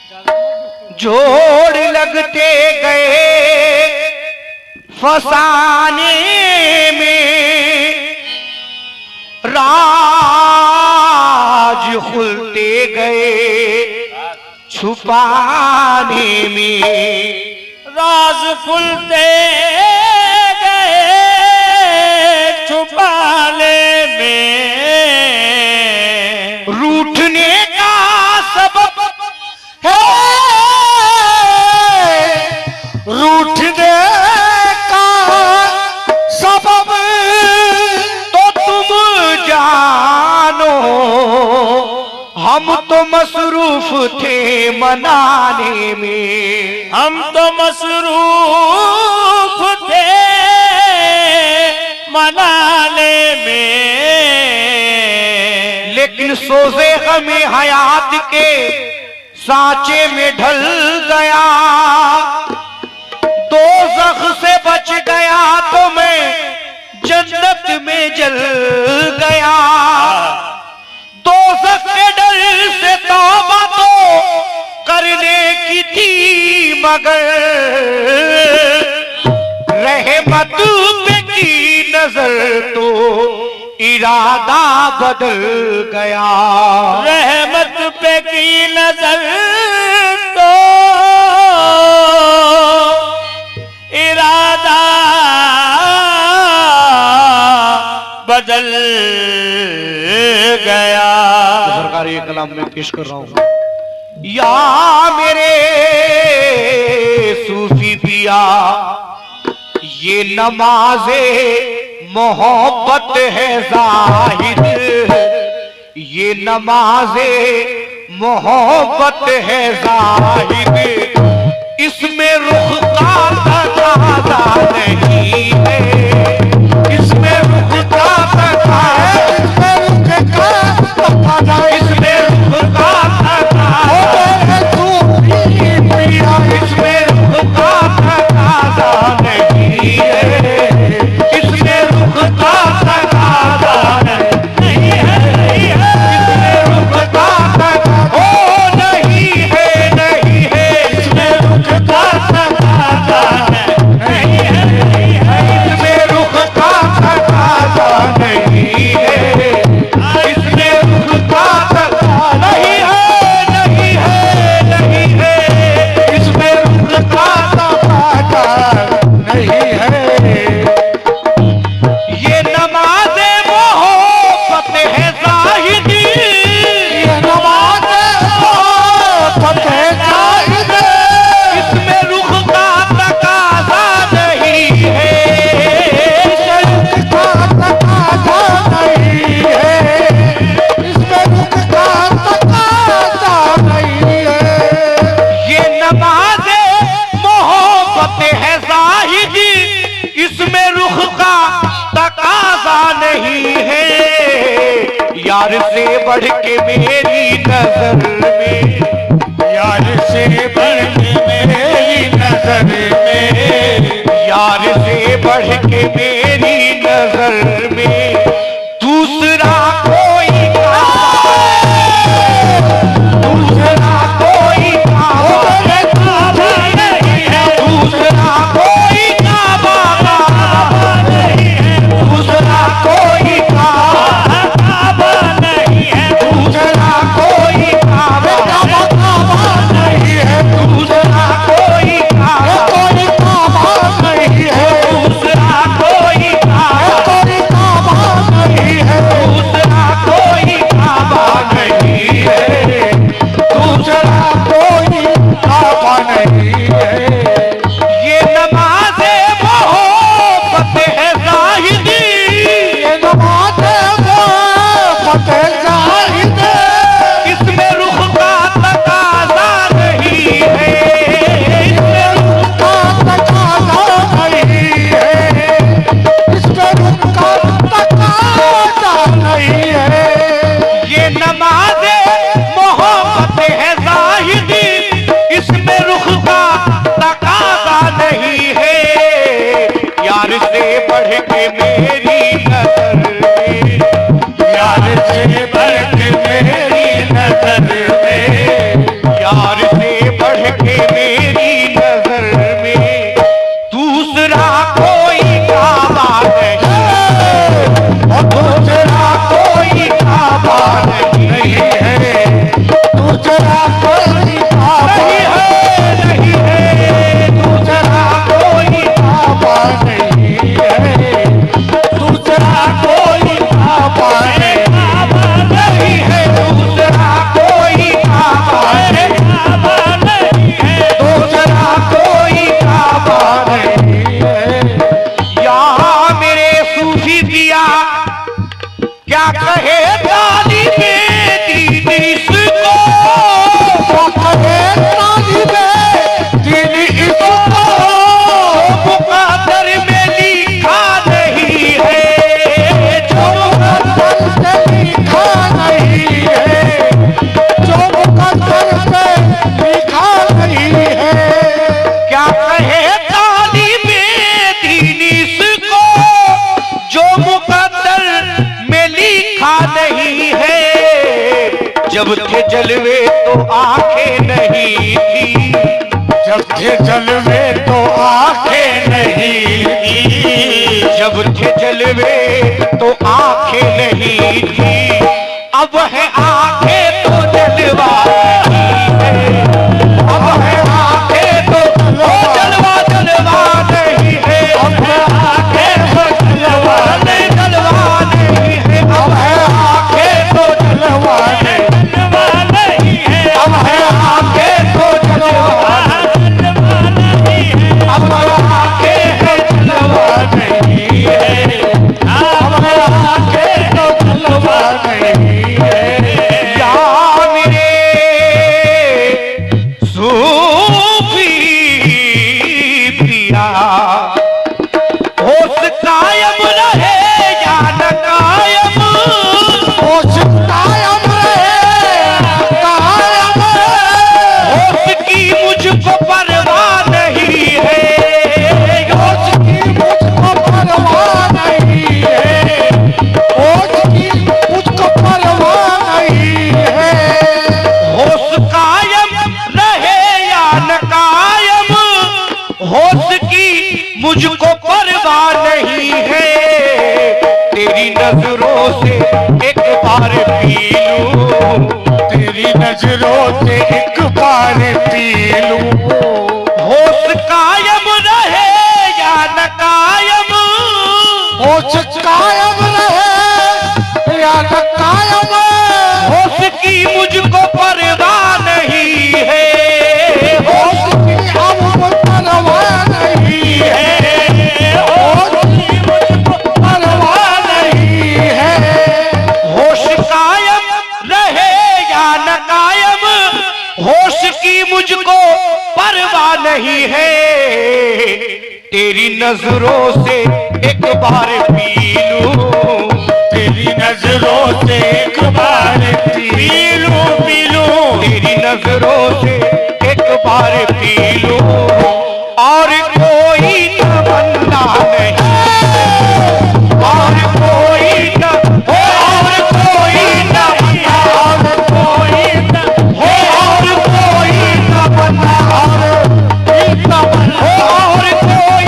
जोड़ लगते गए फसाने में, राज खुलते गए छुपाने में, राज खुलते गए छुपाने में, रूठने का सबब है, रूठने का सबब तो तुम जानो, हम तो मसरूफ थे मनाने में, हम तो मसरूफ थे मनाने में, लेकिन सोज़े गमे हयात के सांचे में ढल गया, दोज़ख से बच गया तो मैं जन्नत में जल गया, दोज़ख के डर से तौबा तो करने की थी मगर रहमत पे की नजर तो इरादा बदल गया, रहमत पे की नजर तो इरादा बदल गया। सरकारी कलाम में पेश कर रहा हूं। या मेरे सूफी पिया, ये नमाज़े मोहब्बत है जाहिद, ये नमाज़े मोहब्बत है जाहिद, इसमें रुख का तकाज़ा नहीं है, इसमें रुख का तकाज़ा, इसमें रुख का तकाज़ा, इसमें रुख का तकाज़ा है सूफी पिया, इसमें रुख का तकाज़ा नहीं है, इसमें रुख का तकाज़ा नहीं है, इसमें रुख का तकाज़ा नहीं है, नहीं है, इसमें रुख का तकाज़ा नहीं है, इसमें रुख का तकाज़ा नहीं है, इसमें रुख का तकाज़ा नहीं है, नहीं है, नहीं है, इसमें रुख का तकाज़ा नहीं है। ये नमाज़े मोहब्बत है ज़ाहिदी, ये नमाज़े मोहब्बत है ज़ाहिदी, इसमें रुख का तकाज़ा नहीं है, इसमें रुख का तकाज़ा नहीं है, इसमें रुख का तकाज़ा नहीं है। ये नमाज़े मोहब्बत है ज़ाहिदी, इसमें रुख का तकाज़ा नहीं है, यार से बढ़ के मेरी नजर में, यार से बढ़ के मेरी नजर में, यार से बढ़ के मेरी नजर में दूसरा कोई दूसरा कोई काबा नहीं है, दूसरा कोई काबा नहीं है, दूसरा कोई काबा नहीं है, दूसरा कोई काबा नहीं है, दूसरा कोई काबा नहीं है, दूसरा कोई काबा नहीं है, दूसरा कोई काबा नहीं है, दूसरा कोई काबा नहीं है। ये नमाज़े मोहब्बत है ज़ाहिदी, ये नमाज़े मोहब्बत है ज़ाहिदी, इसमें रुख का तकाज़ा नहीं है, इसमें रुख का तकाज़ा नहीं है, इसमें रुख का तकाज़ा नहीं है। ये नमाज़े मोहब्बत है ज़ाहिदी, इसमें रुख का तकाज़ा नहीं है, यार से बढ़ के मेरी नजर में, यार से बढ़ के मेरी नजर में, यार से नहीं है। जब थे जलवे तो आंखें नहीं थी, जब थे जलवे तो आंखें नहीं थी, जब थे जलवे तो आंखें नहीं थी। अब है आंखें तो जलवा नहीं है, अब है आंखें तो जलवा जलवा नहीं है, अब आंखें तो जलवा जलवा नहीं है, अब है आंखें तो जलवा नहीं है, अब है आंखें तो जलवा, अब आंखें है जलवा नहीं है, अब आंखें तो जलवा नहीं है। या मेरे सूफी पिया, होश कायम रहे या न कायम, होश कायम रहे कायम, होश की मुझको परवाह नहीं है, होश की मुझको परवाह नहीं है, होश की मुझको परवाह नहीं है। होश कायम रहे या न कायम, होश की मुझको परवाह नहीं है। तेरी नजरों से एक बार पी लूं, तेरी नजरों से एक बार पी लूं, होश कायम रहे या न कायम, होश कायम रहे या न कायम, होश की मुझको परवाह नहीं है, होश की अब परवाह नहीं है, होश की मुझको परवाह नहीं है। होश कायम रहे या न कायम, होश की मुझको परवाह नहीं है। तेरी नजरों से एक बार पी लूं, तेरी नजरों से एक बार पी लूं, तेरी नजरों से एक बार पी लूं, और कोई तमन्ना नहीं, और कोई न हो, और कोई तमन्ना, और कोई न हो, और कोई तमन्ना, और कोई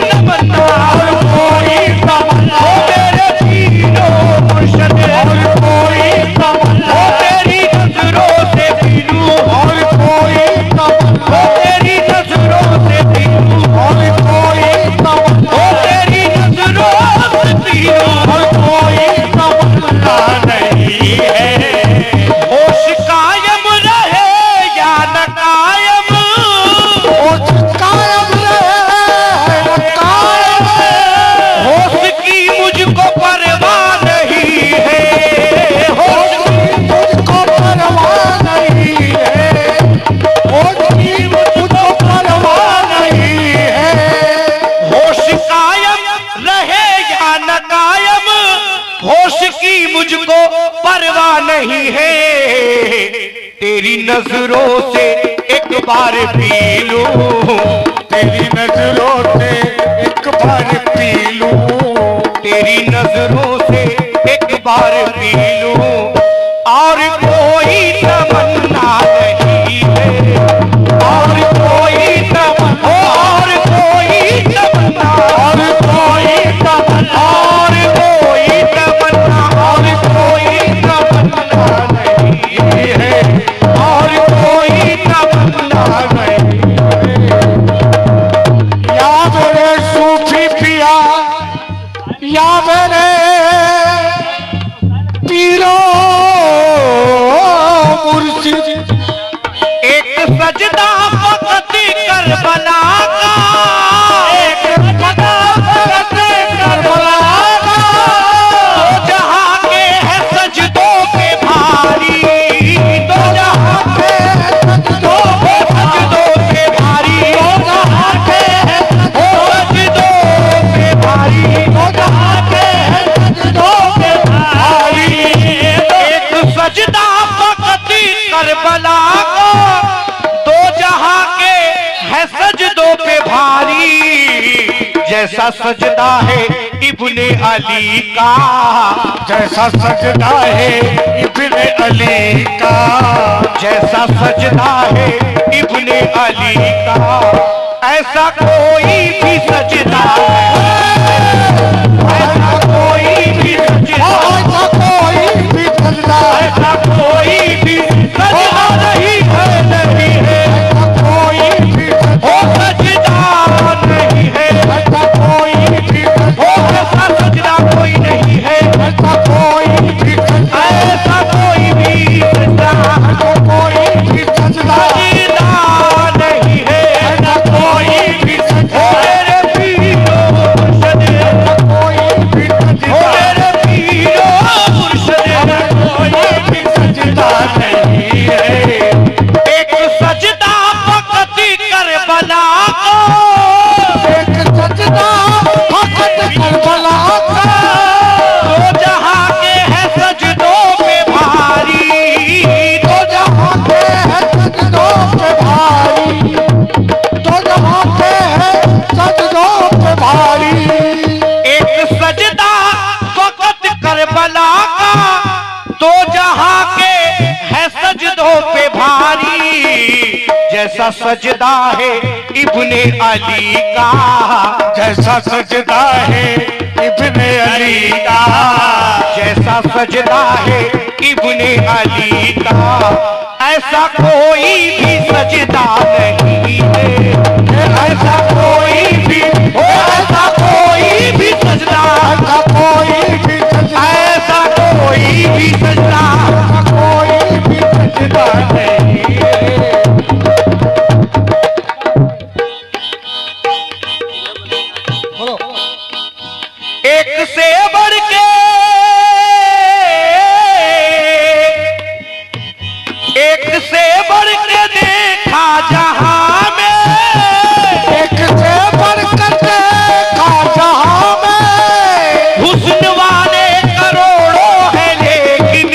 तमन्ना, और कोई तमन्ना, हो मेरे तीनों मुर्शद, और कोई तमन्ना, हो तेरी नजरों से पी लूं, और कोई तमन्ना, हो तेरी नजरों से पी लूं, और कोई तमन्ना, हो तेरी नजरों से पी लूं, और कोई तमन्ना नहीं है। होश कायम रहे या न कायम, होश कायम रहे कायम, होश की मुझको परवाह नहीं है, होश होश की मुझको परवाह नहीं है, होश की मुझको परवाह नहीं है। होश कायम रहे या न कायम, होश की मुझको परवाह नहीं है। तेरी नजरों से एक बार पी लूं, तेरी नजरों से एक बार पी लूं, तेरी नजरों से एक बार पी लूं, और कोई तमन्ना नहीं है, और कोई तमन्ना, और कोई तमन्ना, और कोई तमन्ना, और कोई तमन्ना, और कोई तमन्ना नहीं है, और कोई तमन्ना नहीं है। या मेरे सूफी पिया, या मेरे पीरो मुर्शिद, एक सजदा फकत करबला का, एक सजदा फकत करबला का, दो जहां के है सजदों के भारी, दो जहां के सजदों है सजदों के भारी, दो जहां के हो सजदों के भारी, दो जहां के सजदों के भारी, एक सजदा फकत करबला का, दो जहां के है सजदों पे भारी। जैसा सजदा है इब्ने अली का, जैसा सजदा है इब्ने अली का, जैसा सजदा है इब्ने अली का, ऐसा कोई भी सजदा ऐसा कोई भी सजदा, ऐसा कोई भी सजदा, ऐसा कोई भी सजदा नहीं है, नहीं है, ऐसा कोई भी वो सजदा नहीं है, ऐसा कोई भी वो ऐसा सजदा कोई नहीं है, ऐसा कोई भी सजदा, ऐसा कोई भी सजदा ऐसा कोई भी सजदा, सजदा नहीं है, ऐसा कोई भी सजदा, मेरे पीरो मुर्शिद, कोई भी सजदा, मेरे पीरो मुर्शिद, कोई भी सजदा नहीं है। एक सजदा फकत करबला को, एक सजदा फकत करबला का, तो जहां के है सजदों पे भारी, तो जहाँ पे है सजदों पे भारी, तो जहाँ पे है सजदों पे भारी, एक सजदा फकत करबला का, तो जहां के है सजदों पे भारी, जैसा सजदा है इब्ने अली का, जैसा सजदा है इब्ने अली का, जैसा सजदा है इब्ने अली का, ऐसा कोई भी सजदा नहीं है, ऐसा कोई भी, ऐसा कोई भी सजदा, ऐसा कोई भी सजदा, ऐसा कोई भी सजदा ऐसा कोई भी सजदा नहीं है। बोलो एक से बढ़ के एक से बढ़ के देखा जहां में, एक से बढ़कर देखा जहां में, हुस्न वाले करोड़ों हैं लेकिन,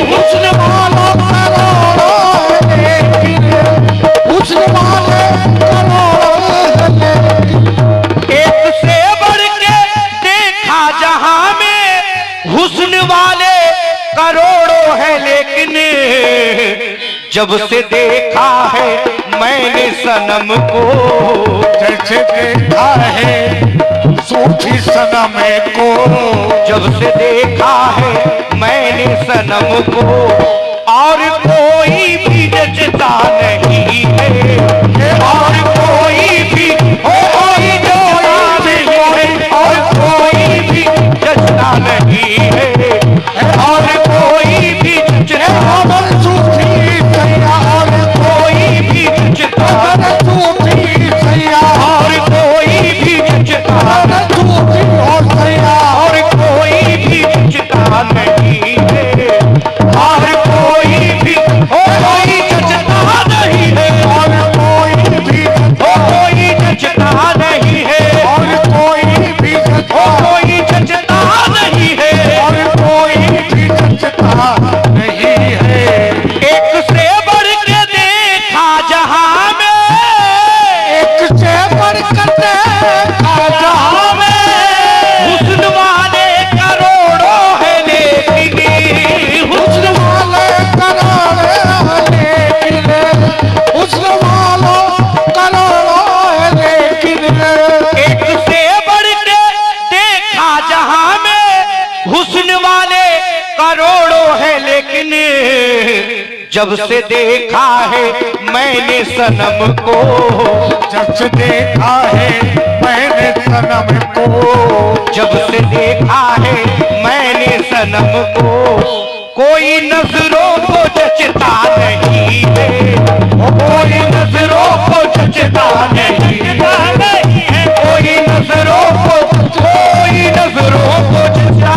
हुस्न वालों करोड़ों हैं लेकिन, हुस्न वाले करोड़ों हैं लेकिन, एक से बढ़ के देखा जहां में, हुस्न वाले करोड़ों हैं लेकिन, जब से देखा है मैंने सनम को, जैसे देखा है सूफी सनम को, जब से देखा है मैंने सनम को, और कोई भी जचता नहीं है, और कोई भी कोई जचता नहीं है, और कोई भी जचता नहीं है, और कोई भी जचता, अमर सूफी तैयार, कोई भी जचता, अमर सूफी तैयार, और कोई भी जचता, अमर सूफी और तैयार, और कोई भी जचता नहीं है, और कोई भी कोई जचता नहीं है, और कोई भी कोई जचता नहीं है, और कोई भी कोई जचता नहीं है, और कोई भी जचता नहीं है। एक से बढ़ के देखा जहां में, एक से बढ़कर देखा जहां में, हुस्न वाले करोड़ों हैं लेकिन, हुस्न वाले करोड़ों हैं लेकिन, हुस्न वालों करोड़ों हैं लेकिन, एक से बढ़ के देखा जहां में, हुस्न वाले करोड़ों हैं लेकिन, जब से देखा है मैंने सनम को, जब से देखा है मैंने सनम को, जब से देखा है मैंने सनम को, कोई नजरों को जचता नहीं है, कोई नजरों को जचता नहीं है, कोई नजरों को, कोई नजरों को जचता,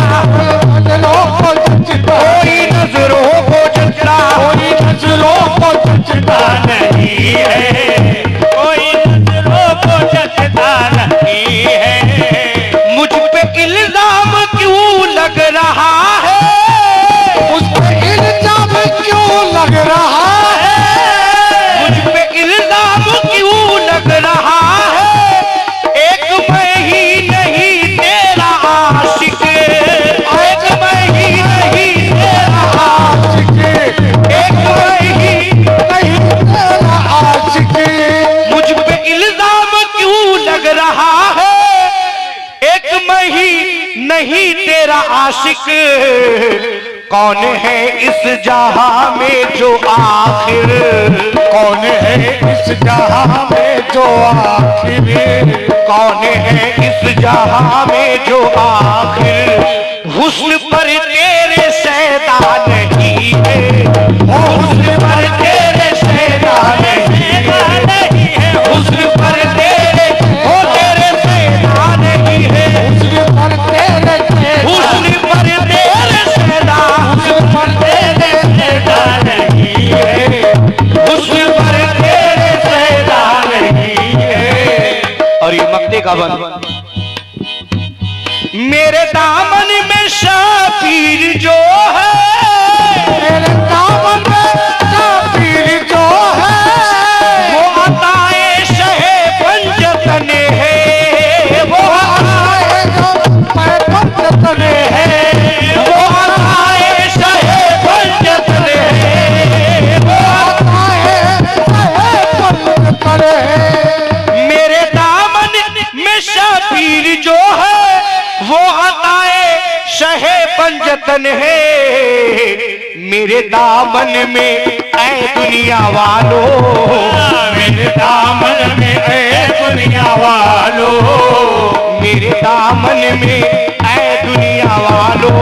नजरों को जचता, कोई नजरों को जचता, कोई नजरों को जचता नहीं है, कोई नजरों को जचता नहीं है। मुझ पे इल्जाम क्यों लग रहा है, उस पर इल्जाम क्यों लग रहा है, मुझ पे कौन है इस जहां में जो आखिर, कौन है इस जहां में जो आखिर, कौन है इस जहां में जो आखिर, हुस्न पर तेरे सैदा नहीं है, हुस्न पर तेरे सैदा नहीं है, हुस्न पर तेरे सैदा नहीं है, हुस्न पर तेरे हुस्न पर तेरे सैदा, हुस्न पर तेरे सैदा नहीं है, हुस्न पर तेरे सैदा नहीं है। और ये मक्ते का बंद, मेरे दामन में शाफिर जो है, मेरे दामन में शाफिर जो है, वो अताए शहे पंजतन है, वो आए जो पैगंबर है, वो अताए शहे पंजतन है, वो आए पैगंबर है। मेरे दामन में शाफिर जो है, वो अताए शहे पंजतन है, मेरे दामन में ऐ दुनिया वालों, मेरे दामन में ऐ दुनिया वालों, मेरे दामन में ऐ दुनिया वालों,